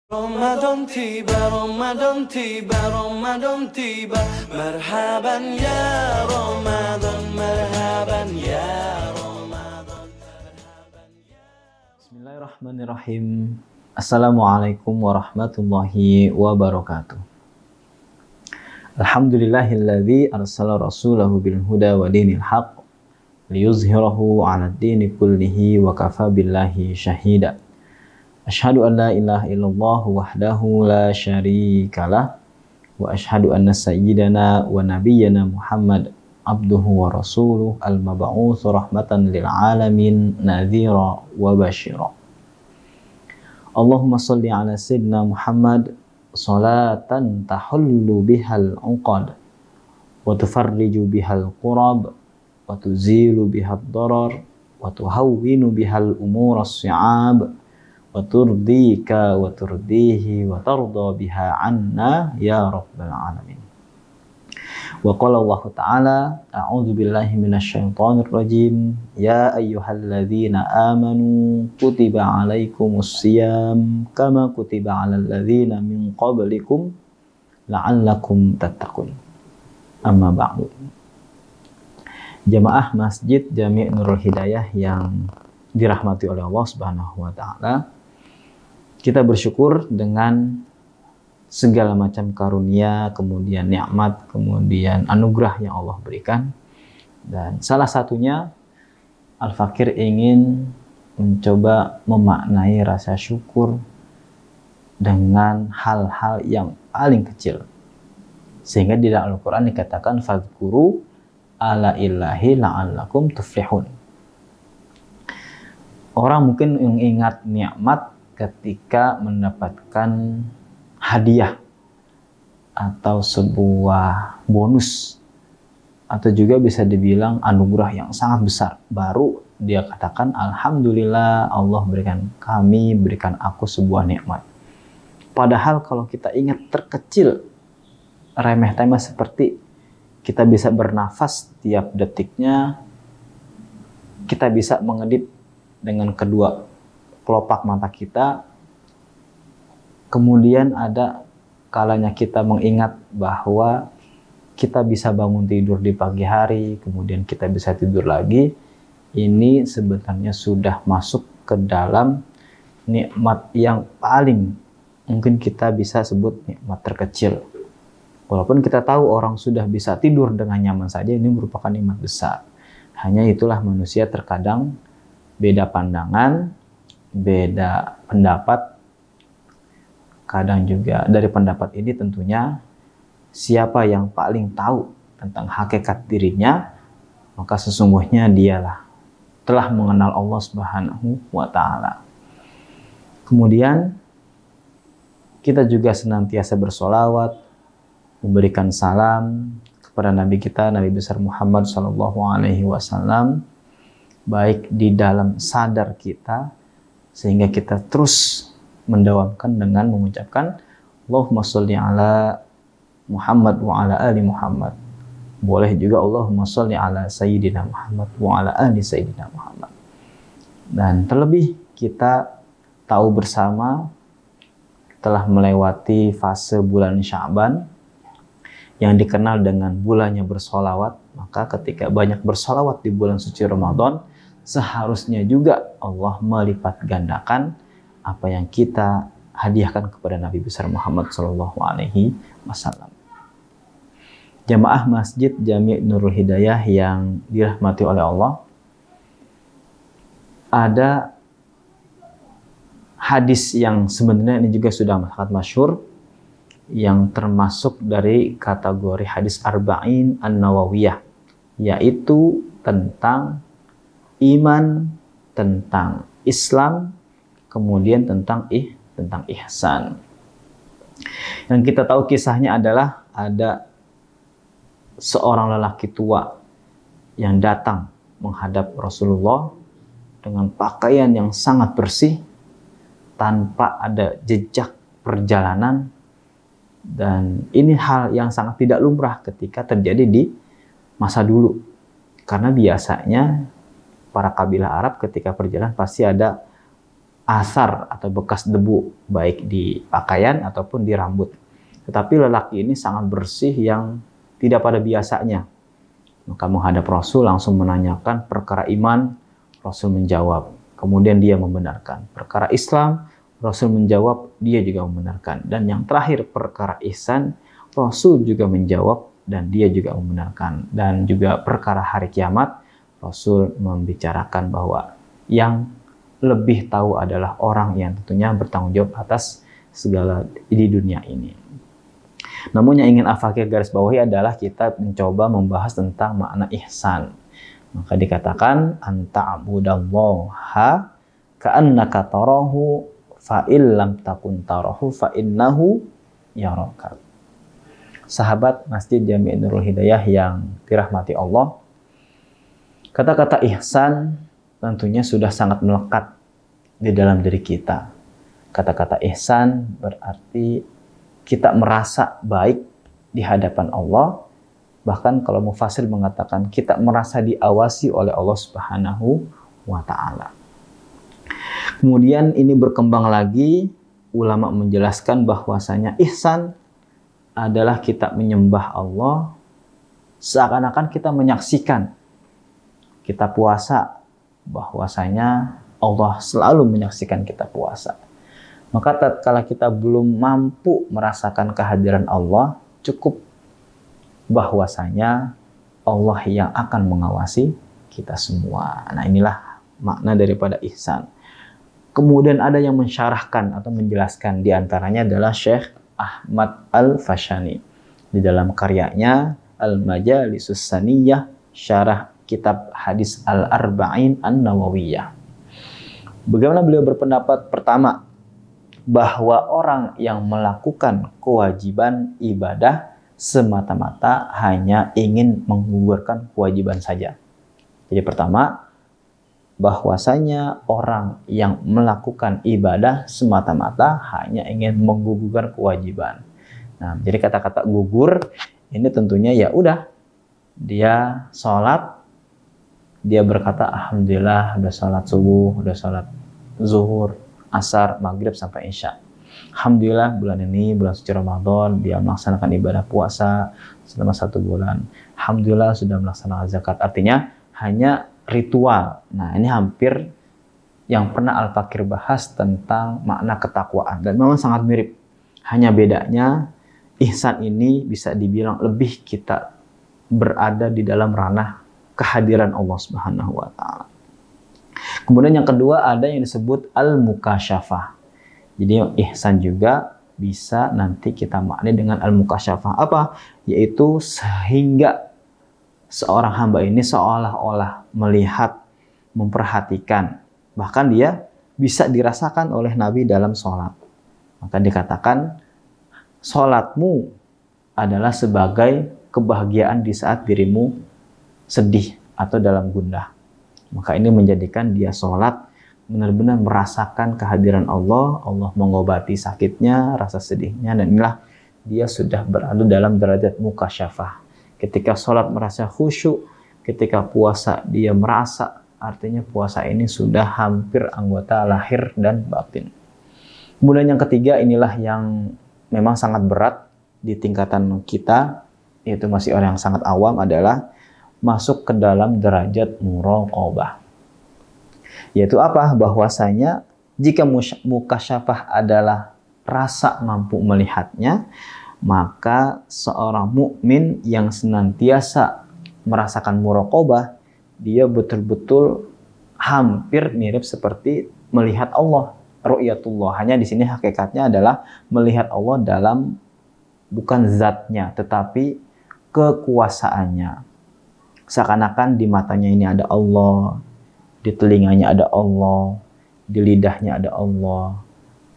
رمضان تيبا رمضان تيبا رمضان تيبا مرحبا يا رمضان مرحبا يا رمضان. Bismillahirrahmanirrahim. Assalamualaikum warahmatullahi wabarakatuh. Alhamdulillahilladzi arsala rasulahu bil huda wa dinil haqq liyuzhirahu 'alad dini kullihi wa kafa billahi syahida. Asyhadu an la ilaha illallah wahdahu la syarikalah wa asyhadu anna sayyidana wa nabiyyana Muhammad abduhu wa rasuluh al-mab'uts rahmatan lil alamin nadhira wa basyira. Allahumma shalli ala sayyidina Muhammad salatan tahullu bihal 'uqad wa tufarriju bihal qurab wa tuzilu bihad darar wa tuhawwinu bihal umur as-si'ab wa turdika wa turdihi wa tarda biha anna ya rabbal alamin. Wa qala Allah ta'ala a'udzu billahi minasyaitonir rajim ya ayyuhalladzina amanu kutiba 'alaikumus syiyam kama kutiba 'alal ladzina min qablikum la'allakum tattaqun. Amma ba'du. Jamaah Masjid Jami' Nurul Hidayah yang dirahmati oleh Allah Subhanahu wa taala, kita bersyukur dengan segala macam karunia, kemudian nikmat, kemudian anugerah yang Allah berikan. Dan salah satunya Al-Fakir ingin mencoba memaknai rasa syukur dengan hal-hal yang paling kecil. Sehingga di dalam Al-Quran dikatakan fadhkuru ala illahi la'allakum tuflihun. Orang mungkin mengingat nikmat ketika mendapatkan hadiah atau sebuah bonus atau juga bisa dibilang anugerah yang sangat besar, baru dia katakan alhamdulillah Allah berikan aku sebuah nikmat. Padahal kalau kita ingat terkecil, remeh-temeh seperti kita bisa bernafas tiap detiknya, kita bisa mengedip dengan kedua kelopak mata kita, kemudian ada kalanya kita mengingat bahwa kita bisa bangun tidur di pagi hari, kemudian kita bisa tidur lagi. Ini sebenarnya sudah masuk ke dalam nikmat yang paling mungkin kita bisa sebut nikmat terkecil. Walaupun kita tahu orang sudah bisa tidur dengan nyaman saja, ini merupakan nikmat besar. Hanya itulah manusia terkadang beda pandangan, beda pendapat. Kadang juga dari pendapat ini tentunya siapa yang paling tahu tentang hakikat dirinya, maka sesungguhnya dialah telah mengenal Allah Subhanahu wa taala. Kemudian kita juga senantiasa bersolawat, memberikan salam kepada Nabi kita, Nabi besar Muhammad SAW, baik di dalam sadar kita, sehingga kita terus mendawamkan dengan mengucapkan Allahumma sholli ala Muhammad wa ala ali Muhammad. Boleh juga Allahumma sholli ala Sayyidina Muhammad wa ala ali Sayyidina Muhammad. Dan terlebih kita tahu bersama telah melewati fase bulan Sya'ban yang dikenal dengan bulannya bersolawat. Maka ketika banyak bersolawat di bulan suci Ramadan, seharusnya juga Allah melipat gandakan apa yang kita hadiahkan kepada Nabi besar Muhammad SAW. Jamaah Masjid Jami' Nurul Hidayah yang dirahmati oleh Allah, ada hadis yang sebenarnya ini juga sudah sangat masyhur, yang termasuk dari kategori hadis Arba'in An-Nawawiyah, yaitu tentang iman, tentang Islam, kemudian tentang ihsan. Yang kita tahu kisahnya adalah ada seorang lelaki tua yang datang menghadap Rasulullah dengan pakaian yang sangat bersih, tanpa ada jejak perjalanan. Dan ini hal yang sangat tidak lumrah ketika terjadi di masa dulu. Karena biasanya para kabilah Arab ketika perjalanan pasti ada asar atau bekas debu, baik di pakaian ataupun di rambut. Tetapi lelaki ini sangat bersih yang tidak pada biasanya. Maka menghadap Rasul langsung menanyakan perkara iman, Rasul menjawab. Kemudian dia membenarkan. Perkara Islam, Rasul menjawab, dia juga membenarkan. Dan yang terakhir perkara ihsan, Rasul juga menjawab dan dia juga membenarkan. Dan juga perkara hari kiamat, Rasul membicarakan bahwa yang lebih tahu adalah orang yang tentunya bertanggung jawab atas segala di dunia ini. Namun yang ingin Al-Fakir garis bawahi adalah kita mencoba membahas tentang makna ihsan. Maka dikatakan anta'budallaha ka'annaka tarahu fa illam takun tarahu fa innahu yaraka. Sahabat Masjid Jami' Nurul Hidayah yang dirahmati Allah, kata-kata ihsan tentunya sudah sangat melekat di dalam diri kita. Kata-kata ihsan berarti kita merasa baik di hadapan Allah. Bahkan kalau mufasir mengatakan kita merasa diawasi oleh Allah Subhanahu wa Ta'ala. Kemudian ini berkembang lagi, ulama menjelaskan bahwasanya ihsan adalah kita menyembah Allah seakan-akan kita menyaksikan. Kita puasa, bahwasanya Allah selalu menyaksikan kita puasa. Maka tatkala kita belum mampu merasakan kehadiran Allah, cukup bahwasanya Allah yang akan mengawasi kita semua. Nah, inilah makna daripada ihsan. Kemudian ada yang mensyarahkan atau menjelaskan, diantaranya adalah Syekh Ahmad Al-Fashani di dalam karyanya Al-Majalisus Saniyah Syarah Kitab Hadis Al-Arba'in An-Nawawiyah. Bagaimana beliau berpendapat? Pertama, bahwa orang yang melakukan kewajiban ibadah semata-mata hanya ingin menggugurkan kewajiban saja. Jadi pertama, bahwasanya orang yang melakukan ibadah semata-mata hanya ingin menggugurkan kewajiban. Nah, jadi kata-kata gugur ini tentunya ya udah, dia sholat, dia berkata alhamdulillah udah sholat subuh, udah sholat zuhur, asar, maghrib sampai isya. Alhamdulillah bulan ini bulan suci Ramadan dia melaksanakan ibadah puasa selama 1 bulan. Alhamdulillah sudah melaksanakan zakat. Artinya hanya ritual. Nah, ini hampir yang pernah Al-Fakir bahas tentang makna ketakwaan dan memang sangat mirip. Hanya bedanya ihsan ini bisa dibilang lebih kita berada di dalam ranah kehadiran Allah Subhanahu wa Ta'ala. Kemudian yang kedua ada yang disebut al-mukasyafah. Jadi ihsan juga bisa nanti kita maknai dengan al-mukasyafah. Apa? Yaitu sehingga seorang hamba ini seolah-olah melihat, memperhatikan. Bahkan dia bisa dirasakan oleh Nabi dalam sholat. Maka dikatakan sholatmu adalah sebagai kebahagiaan di saat dirimu sedih atau dalam gundah. Maka ini menjadikan dia sholat benar-benar merasakan kehadiran Allah. Allah mengobati sakitnya, rasa sedihnya, dan inilah dia sudah berada dalam derajat mukasyafah. Ketika sholat merasa khusyuk, ketika puasa dia merasa, artinya puasa ini sudah hampir anggota lahir dan batin. Kemudian yang ketiga, inilah yang memang sangat berat di tingkatan kita, yaitu masih orang yang sangat awam, adalah masuk ke dalam derajat muraqabah. Yaitu apa? Bahwasanya jika mukasyafah adalah rasa mampu melihatnya, maka seorang mukmin yang senantiasa merasakan muraqabah, dia betul-betul hampir mirip seperti melihat Allah, ru'yatullah. Hanya di sini hakikatnya adalah melihat Allah dalam bukan zatnya, tetapi kekuasaannya. Seakan-akan di matanya ini ada Allah, di telinganya ada Allah, di lidahnya ada Allah,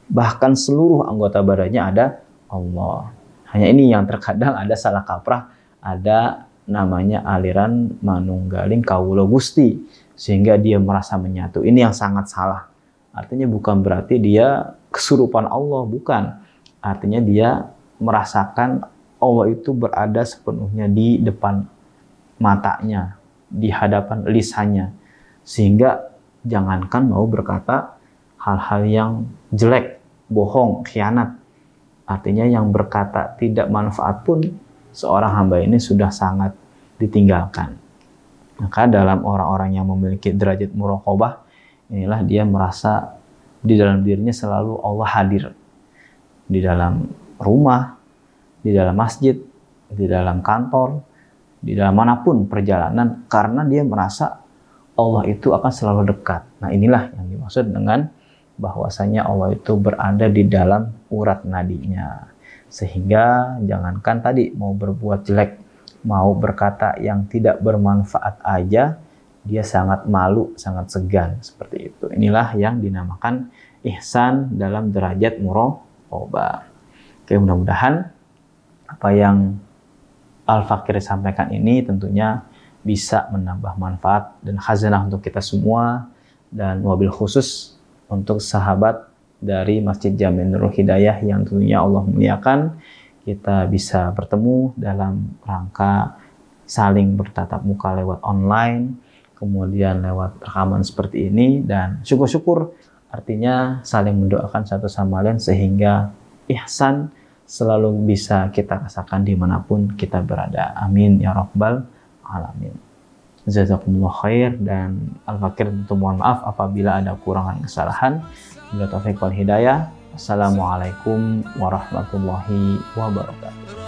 bahkan seluruh anggota badannya ada Allah. Hanya ini yang terkadang ada salah kaprah, ada namanya aliran manunggaling kawula Gusti, sehingga dia merasa menyatu. Ini yang sangat salah. Artinya bukan berarti dia kesurupan Allah, bukan. Artinya dia merasakan Allah itu berada sepenuhnya di depan matanya, di hadapan lisannya, sehingga jangankan mau berkata hal-hal yang jelek, bohong, khianat. Artinya yang berkata tidak manfaat pun seorang hamba ini sudah sangat ditinggalkan. Maka dalam orang-orang yang memiliki derajat muraqabah, inilah dia merasa di dalam dirinya selalu Allah hadir. Di dalam rumah, di dalam masjid, di dalam kantor, di dalam manapun perjalanan, karena dia merasa Allah itu akan selalu dekat. Nah, inilah yang dimaksud dengan bahwasanya Allah itu berada di dalam urat nadinya. Sehingga jangankan tadi mau berbuat jelek, mau berkata yang tidak bermanfaat aja, dia sangat malu, sangat segan seperti itu. Inilah yang dinamakan ihsan dalam derajat muraqabah. Oke, mudah-mudahan apa yang Al-Fakir sampaikan ini tentunya bisa menambah manfaat dan khazanah untuk kita semua, dan wabil khusus untuk sahabat dari Masjid Jami' Nurul Hidayah yang tentunya Allah muliakan. Kita bisa bertemu dalam rangka saling bertatap muka lewat online, kemudian lewat rekaman seperti ini, dan syukur-syukur artinya saling mendoakan satu sama lain sehingga ihsan selalu bisa kita rasakan dimanapun kita berada. Amin ya rabbal alamin. Jazakumullah khair, dan Al-Fakir tentu mohon maaf apabila ada kurangan kesalahan. Bila taufik wal hidayah. Assalamualaikum warahmatullahi wabarakatuh.